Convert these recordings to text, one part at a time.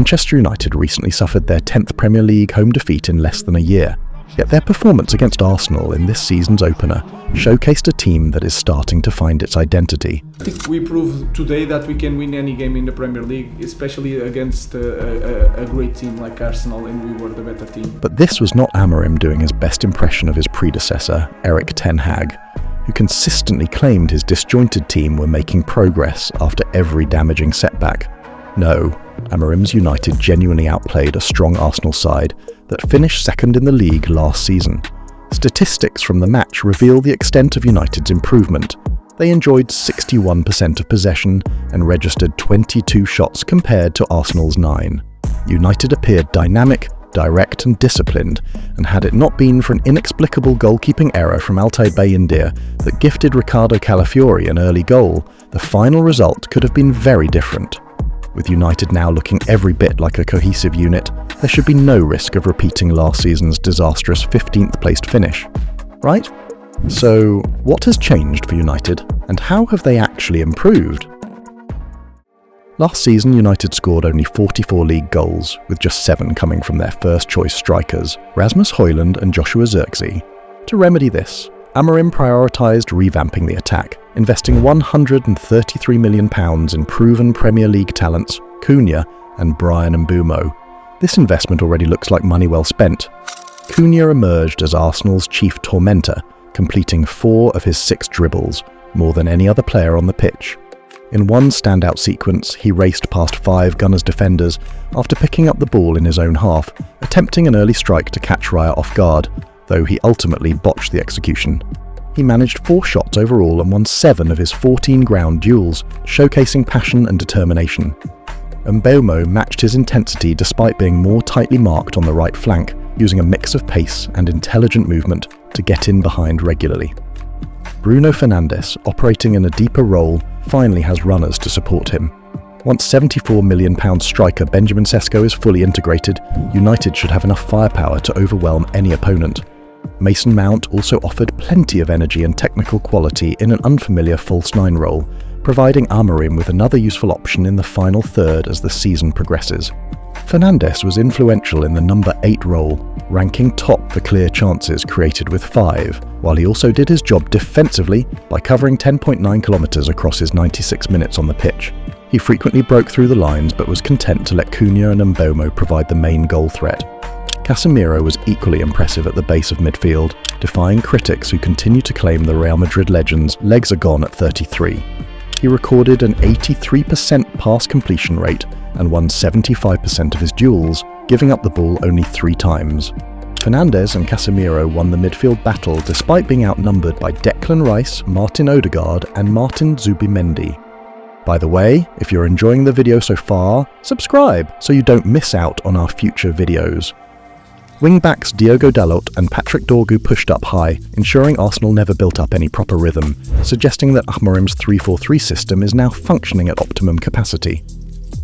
Manchester United recently suffered their 10th Premier League home defeat in less than a year, yet their performance against Arsenal in this season's opener showcased a team that is starting to find its identity. I think we proved today that we can win any game in the Premier League, especially against a great team like Arsenal, and we were the better team. But this was not Amorim doing his best impression of his predecessor, Erik ten Hag, who consistently claimed his disjointed team were making progress after every damaging setback. No, Amorim's United genuinely outplayed a strong Arsenal side that finished second in the league last season. Statistics from the match reveal the extent of United's improvement. They enjoyed 61% of possession and registered 22 shots compared to Arsenal's 9. United appeared dynamic, direct and disciplined, and had it not been for an inexplicable goalkeeping error from Altay Bayindir that gifted Ricardo Calafiori an early goal, the final result could have been very different. With United now looking every bit like a cohesive unit, there should be no risk of repeating last season's disastrous 15th placed finish, right? So, what has changed for United, and how have they actually improved? Last season, United scored only 44 league goals, with just 7 coming from their first-choice strikers, Rasmus Højlund and Joshua Zirkzee. To remedy this, Amorim prioritised revamping the attack, investing £133 million in proven Premier League talents Cunha and Bryan Mbeumo. This investment already looks like money well spent. Cunha emerged as Arsenal's chief tormentor, completing 4 of his 6 dribbles, more than any other player on the pitch. In one standout sequence, he raced past 5 Gunners defenders after picking up the ball in his own half, attempting an early strike to catch Raya off guard, though he ultimately botched the execution. He managed 4 shots overall and won 7 of his 14 ground duels, showcasing passion and determination. Mbeumo matched his intensity despite being more tightly marked on the right flank, using a mix of pace and intelligent movement to get in behind regularly. Bruno Fernandes, operating in a deeper role, finally has runners to support him. Once £74 million striker Benjamin Sesko is fully integrated, United should have enough firepower to overwhelm any opponent. Mason Mount also offered plenty of energy and technical quality in an unfamiliar false 9 role, providing Amorim with another useful option in the final third as the season progresses. Fernandes was influential in the number 8 role, ranking top for clear chances created with 5, while he also did his job defensively by covering 10.9 kilometres across his 96 minutes on the pitch. He frequently broke through the lines but was content to let Cunha and Mbeumo provide the main goal threat. Casemiro was equally impressive at the base of midfield, defying critics who continue to claim the Real Madrid legend's legs are gone at 33. He recorded an 83% pass completion rate and won 75% of his duels, giving up the ball only 3 times. Fernandes and Casemiro won the midfield battle despite being outnumbered by Declan Rice, Martin Odegaard and Martin Zubimendi. By the way, if you're enjoying the video so far, subscribe so you don't miss out on our future videos. Wingbacks Diogo Dalot and Patrick Dorgu pushed up high, ensuring Arsenal never built up any proper rhythm, suggesting that Amorim's 3-4-3 system is now functioning at optimum capacity.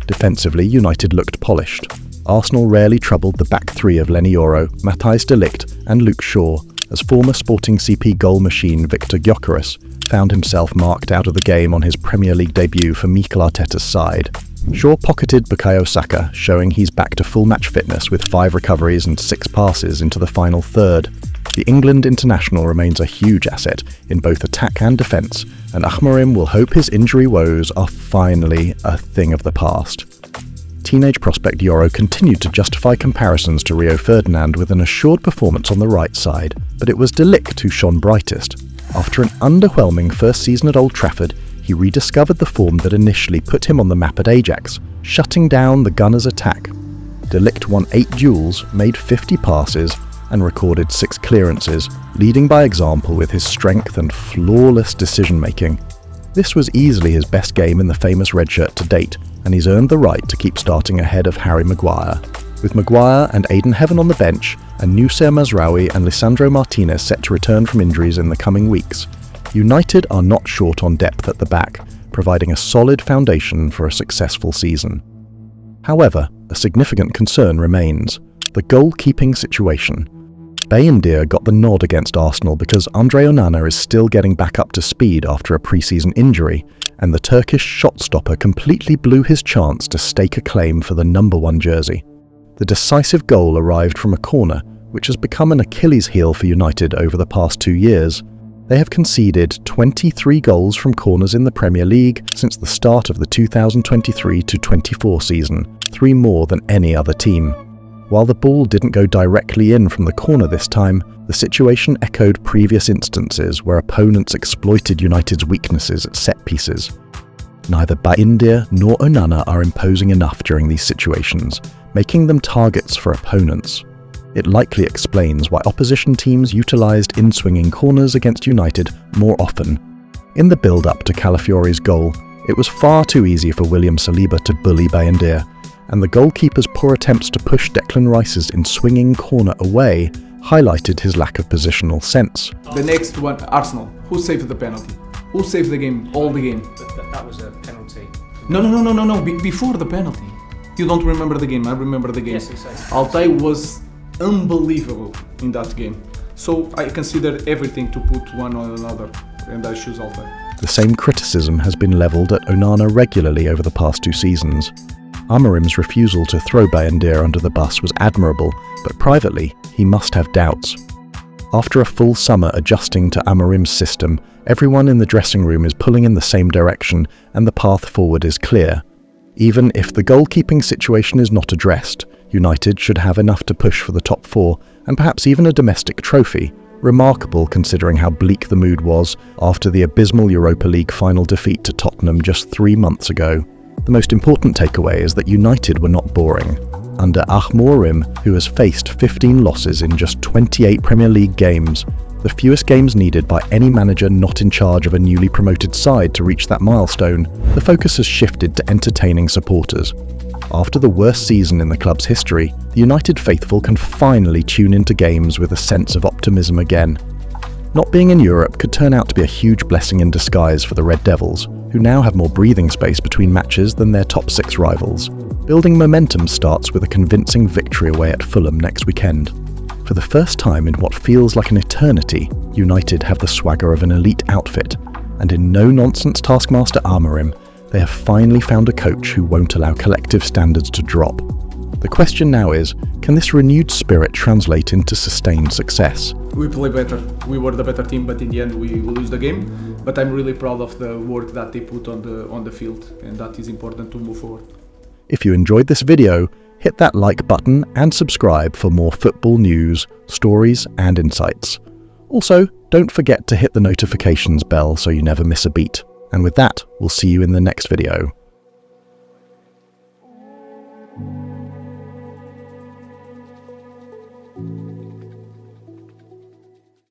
Defensively, United looked polished. Arsenal rarely troubled the back 3 of Lenny Yoro, Matthijs de Ligt and Luke Shaw, as former Sporting CP goal machine Victor Gyökeres found himself marked out of the game on his Premier League debut for Mikel Arteta's side. Shaw pocketed Bukayo Saka, showing he's back to full match fitness with 5 recoveries and 6 passes into the final third. The England international remains a huge asset in both attack and defence, and Amorim will hope his injury woes are finally a thing of the past. Teenage prospect Yoro continued to justify comparisons to Rio Ferdinand with an assured performance on the right side, but it was de Ligt who shone brightest. After an underwhelming first season at Old Trafford, he rediscovered the form that initially put him on the map at Ajax, shutting down the Gunners' attack. De Ligt won 8 duels, made 50 passes, and recorded 6 clearances, leading by example with his strength and flawless decision-making. This was easily his best game in the famous red shirt to date, and he's earned the right to keep starting ahead of Harry Maguire. With Maguire and Aiden Heaven on the bench, and Noussair Mazraoui and Lisandro Martinez set to return from injuries in the coming weeks, United are not short on depth at the back, providing a solid foundation for a successful season. However, a significant concern remains: the goalkeeping situation. Bayındır got the nod against Arsenal because Andre Onana is still getting back up to speed after a pre-season injury, and the Turkish shot-stopper completely blew his chance to stake a claim for the #1 jersey. The decisive goal arrived from a corner, which has become an Achilles heel for United over the past 2 years. They have conceded 23 goals from corners in the Premier League since the start of the 2023-24 season, 3 more than any other team. While the ball didn't go directly in from the corner this time, the situation echoed previous instances where opponents exploited United's weaknesses at set pieces. Neither Bayındır nor Onana are imposing enough during these situations, making them targets for opponents. It likely explains why opposition teams utilised in-swinging corners against United more often. In the build-up to Calafiori's goal, it was far too easy for William Saliba to bully Bayındır, and the goalkeeper's poor attempts to push Declan Rice's in-swinging corner away highlighted his lack of positional sense. The next one, Arsenal. Who saved the penalty? Who saved the game? All the game. That was a penalty. No. Before the penalty. You don't remember the game. I remember the game. Yes, exactly. Altay was unbelievable in that game. So I consider everything to put one on another, and I choose Altay. The same criticism has been levelled at Onana regularly over the past 2 seasons. Amorim's refusal to throw Bayındır under the bus was admirable, but privately, he must have doubts. After a full summer adjusting to Amorim's system, everyone in the dressing room is pulling in the same direction and the path forward is clear. Even if the goalkeeping situation is not addressed, United should have enough to push for the top 4 and perhaps even a domestic trophy, remarkable considering how bleak the mood was after the abysmal Europa League final defeat to Tottenham just 3 months ago. The most important takeaway is that United were not boring. Under Amorim, who has faced 15 losses in just 28 Premier League games, the fewest games needed by any manager not in charge of a newly promoted side to reach that milestone, the focus has shifted to entertaining supporters. After the worst season in the club's history, the United faithful can finally tune into games with a sense of optimism again. Not being in Europe could turn out to be a huge blessing in disguise for the Red Devils, who now have more breathing space between matches than their top 6 rivals. Building momentum starts with a convincing victory away at Fulham next weekend. For the first time in what feels like an eternity, United have the swagger of an elite outfit, and in no-nonsense taskmaster Amorim, they have finally found a coach who won't allow collective standards to drop. The question now is, can this renewed spirit translate into sustained success? We play better. We were the better team, but in the end we lose the game. But I'm really proud of the work that they put on the field, and that is important to move forward. If you enjoyed this video, hit that like button and subscribe for more football news, stories and insights. Also, don't forget to hit the notifications bell so you never miss a beat. And with that, we'll see you in the next video.